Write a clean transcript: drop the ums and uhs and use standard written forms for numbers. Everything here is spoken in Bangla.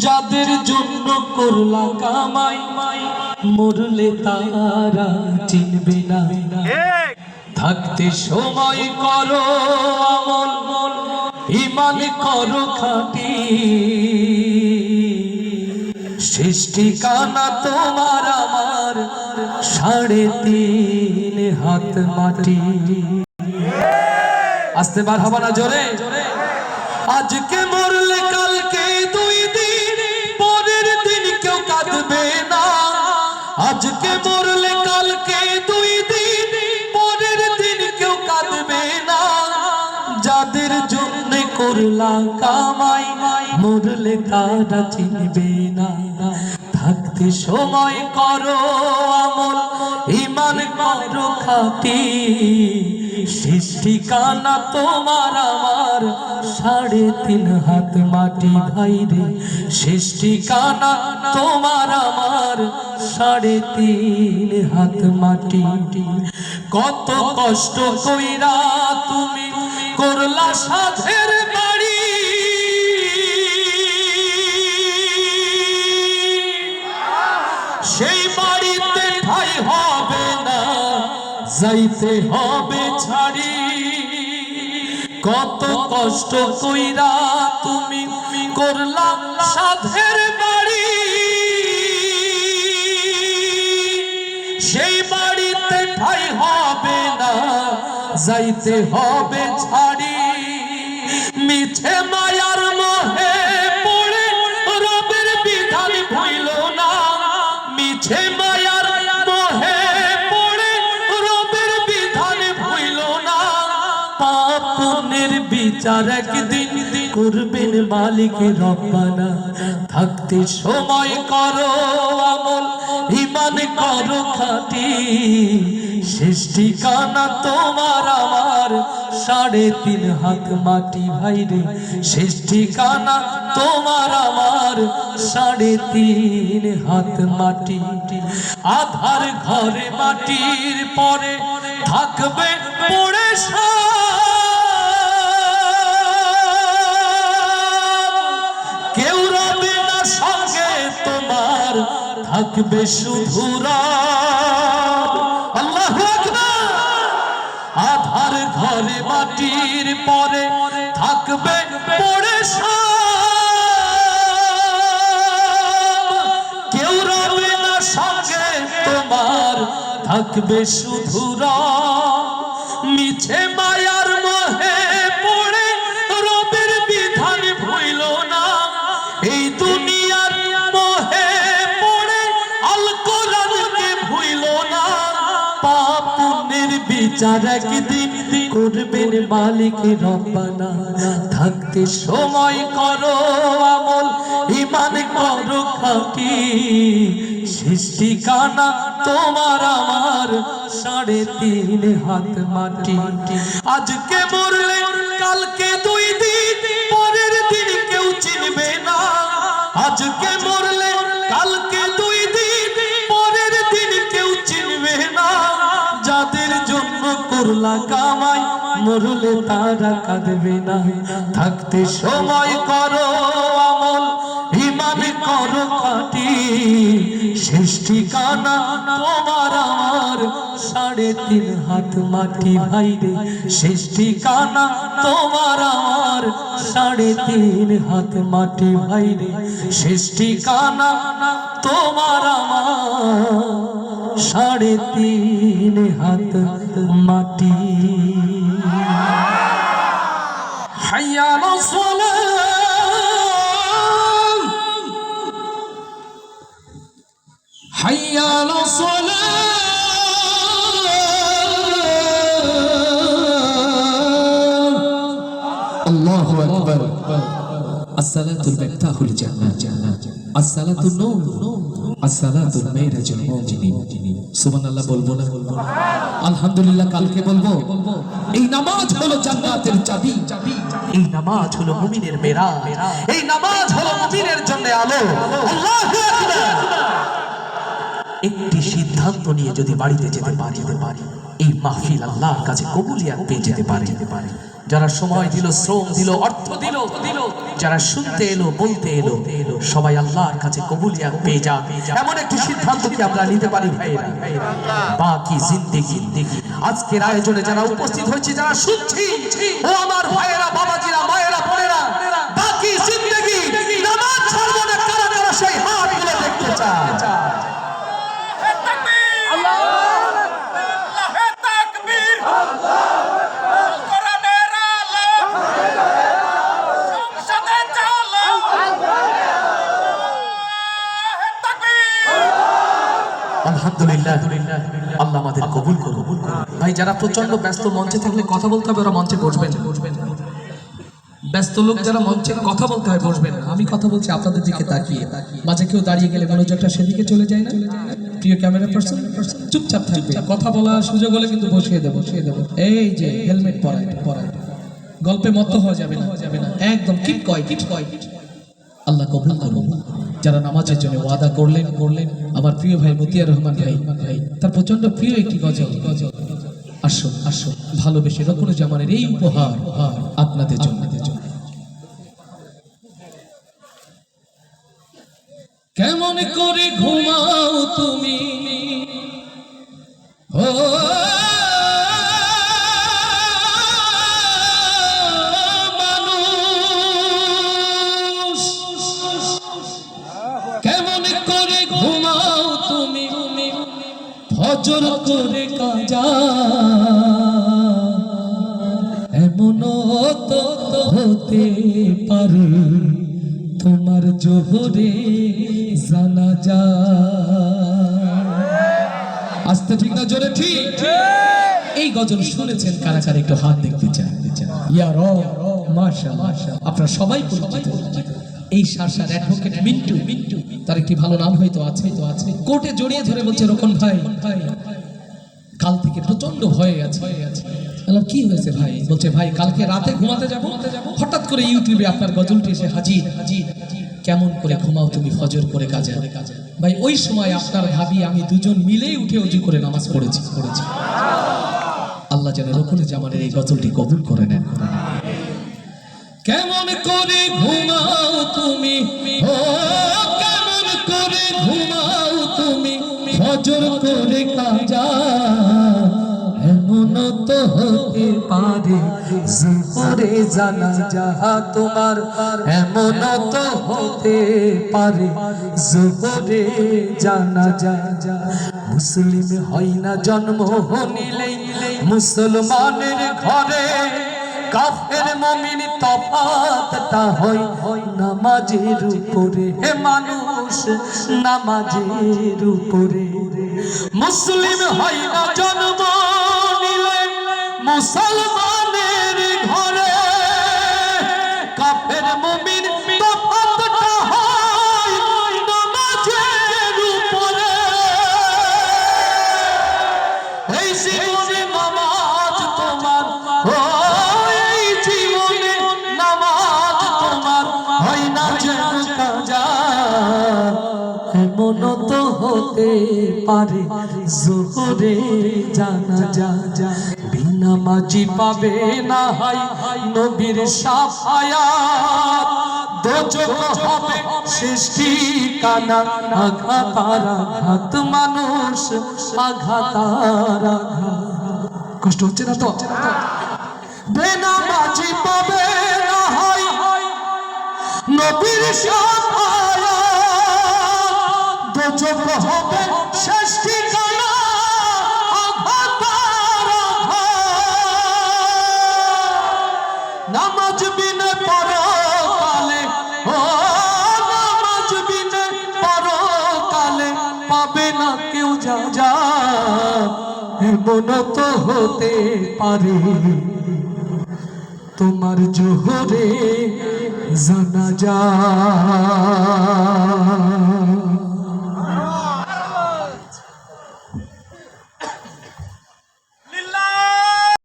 যাদের জন্য করলা কামাই মরলে তারা চিনবে না। থাকতে সময় করো আমল, ঈমান করো খাঁটি। সৃষ্টি কানা তোমার আমার 3.5 হাত মাটি। আসতে বার হবা না জোরে। আজকে মরলে কালকে 2 দিন, পরের দিন কেউ কাঁদবে না। আজকে মরলে কালকে 2 দিন, পরের দিন কেউ কাঁদবে না। যাদের জন্য করলা কামাই মরলে তারা চিনবে না। থাকতে সময় করো আমল, ঈমান করো খাঁটি। সৃষ্টি কানা তোমার আমার 3.5 হাত মাটি ভাইরে। সৃষ্টি কানা তোমার আমার 3.5 হাত মাটি। কত কষ্ট কইরা তুমি করলা সাধের বাড়ি। সেই বাড়িতে ঠাই হবে না, যাইতে হবে ছাড়ি। কত কষ্ট কইরা তুমি করলা সাধের বাড়ি। সেই বাড়িতে ঠাই হবে না, যাইতে হবে ছাড়ি। মিছে মায়ার মোহে পড়ে রবের বিধান ভুইল না। মিছে মায়ার মোহে পড়ে রবের বিধান ভুইল না। পাপ পুণ্যের বিচার একদিন করবেন মালিক রব্বানা। থাকতে সময় করো আমল, ঈমান করো খাঁটি। সৃষ্টি কানা তোমার আমার 3.5 হাত মাটি ভাইরে। সৃষ্টি কানা তোমার আমার 3.5 হাত মাটি। আধার ঘরে মাটির পরে থাকবে পড়ে কেউ রবে না সঙ্গে তোমার, থাকবে শুধু রব। আল্লাহু আকবার। আধার ঘরে মাটির পরে থাকবে পড়ে কেউ রবে না সঙ্গে তোমার, থাকবে শুধু রব। মিছে মায়ার মোহে পড়ে রবের বিধান ভুইল না। এই দুনিয়ার মোহে পড়ে আল কোরআনকে ভুইল না। পাপ পুণ্যের বিচার একদিন করবেন মালিক রব্বানা। থাকতে সময় করো আমল, ঈমান করো খাঁটি। সৃষ্টি কানা তোমার আমার 3.5 হাত মাটি। আজকে মরলে কালকে 2 দিন, পরের দিন কেউ চিনবে না। আজকে মরলে কালকে 2 দিন, পরের দিন কেউ চিনবে না। যাদের জন্য করলা কামাই মরলে তারা কাঁদবে না। থাকতে সময় করো আমল, ঈমান করো খাঁটি। সৃষ্টি কানা তোমার আমার 3.5 হাত মাটি ভাইরে। সৃষ্টি কানা তোমার আমার 3.5 হাত মাটি ভাইরে। সৃষ্টি কানা তোমার আমার 3.5 হাত মাটি। হাইয়া আলাস সালাম, হাইয়া আলাস সালাম। আল্লাহু আকবার। আসসালাতুল মিফতাহুল জান্নাহ, আসসালাতুন নূর, আসসালাতুল মিরাজুল মুমিনিন। সুবহানাল্লাহ বলবো না? আলহামদুলিল্লাহ কালকে বলবো। এই নামাজ হলো জান্নাতের চাবি। এই নামাজ হলো মুমিনের মেরাজ। এই নামাজ হলো মুমিনের জন্য আলো। আল্লাহু আকবার। একটি সিদ্ধান্ত নিয়ে যদি বাড়িতে যেতে পারি এই মাহফিল আল্লাহর কাছে কবুলিয়াত পেয়ে যেতে পারে। যারা সময় দিল, শ্রম দিল, অর্থ দিল, যারা শুনতে এলো, বলতে এলো, সবাই আল্লাহর কাছে কবুলিয়াত পেয়ে যাক, এমন একটি সিদ্ধান্ত কি আমরা নিতে পারি ভাইরা? বাকি জিন্দেগি আজকের আয়োজনে যারা উপস্থিত হয়েছে, যারা শুনছি, ও আমার ভাইয়েরা, বাবাজিরা, মায়েরা, বোনেরা, বাকি জিন্দেগি নামাজ ছাড়বো না কারা কারা সেই হাতগুলো দেখতে চায়। আলহামদুলিল্লাহ, আল্লাহ আমাদের কবুল করুন। ভাই যারা প্রচন্ড ব্যস্ত, মঞ্চে থাকলে কথা বলতে হবে, ওরা মঞ্চে বসবেন। ব্যস্ত লোক যারা মঞ্চে কথা বলতে হয় বসবেন। আমি কথা বলছি আপনাদের দিকে তাকিয়ে, মাঝে কেউ দাঁড়িয়ে গেলে মনোযোগটা সেদিকে চলে যায় না। প্রিয় ক্যামেরা পার্সন চুপচাপ থাকবে, কথা বলার সুযোগ হলে কিন্তু বসিয়ে দেবো। এই যে হেলমেট পরায়, গল্পে মত্ত হওয়া যাবে না, একদম কিপ কয়। আল্লাহ কবুল করুন। যারা নামাজের জন্য ওয়াদা করলেন, আমার প্রিয় ভাই মতিয়ার রহমান ভাই, তার প্রচন্ড প্রিয় একটি গজল। আসো ভালোবেসে রকুনে জামানের এই উপহার আপনাদের জন্য। কেমন করে ঘুমাও তুমি ও মানুষ, কেমন করে ঘুমাও তুমি ফজর করে কাজা, এমনও তো হতে পারে তোমার জোহরে জানাজা। আস্তে ঠিক না জোরে ঠিক? এই গজল শুনেছেন কারা কারা? একটু হাত দেখতে চান। ইয়া রব, মাশাআল্লাহ, আপনারা সবাই পরিচিত। এই সারসার অ্যাডভোকেট মিন্টু, তার একটি ভালো নাম হয়তো আছে। কোর্টে জড়িয়ে ধরে বলছে, রকন ভাই কাল থেকে প্রচন্ড ভয়ে আছে। কি হয়েছে ভাই? বলছে ভাই কালকে রাতে ঘুমাতে যাব, হঠাৎ করে ইউটিউবে আপনার গজলটি এসে হাজির। কেমন করে ঘুমাও তুমি ফজর করে কাজে। ভাই ওই সময় আপনার ভাবি আমি দুজন মিলেই উঠে উজু করে নামাজ পড়েছি। আল্লাহ যেন রকুনে জামানের এই গজলটি কবুল করে নেন। কেমন করে ঘুমাও তুমি ও, কেমন করে ঘুমাও তুমি ফজর করে কাজা, এমন তো হতে পারে জোহরে জানাজা তোমার, এমন তো হতে পারে জোহরে জানাজা। মুসলিম হয় না জন্ম নিলেই মুসলমানের ঘরে, কাফের মুমিন তফাতটা হয় নামাজের উপরে। হে মানুষ নামাজের উপরে, মুসলিম হয় না জন্ম নিলে মুসলমানের ঘরে, কাফের মুমিন তফাতটা হয় নামাজের উপরে। এই জীবনে নামাজ তোমার এমন তো হতে পারে জোহরে জানাজা। বিনামাজি পাবে না হয় নবীর শাফায়াত, দোজখ হবে শেষ ঠিকানা। আঘাতার আঘাত মানুষ, আঘাতার আঘাত। কষ্ট হচ্ছে না তো? বিনামাজি পাবে না হয় নবীর শাফায়াত, দোজখ হবে শেষ ঠিকানা। আঘাতার আঘাত নামাজ বিনে পরকালে, ও নামাজ বিনে পরকালে পাবে না কেউ যা। এমন তো হতে পারে তোমার জোহরে জানাজা।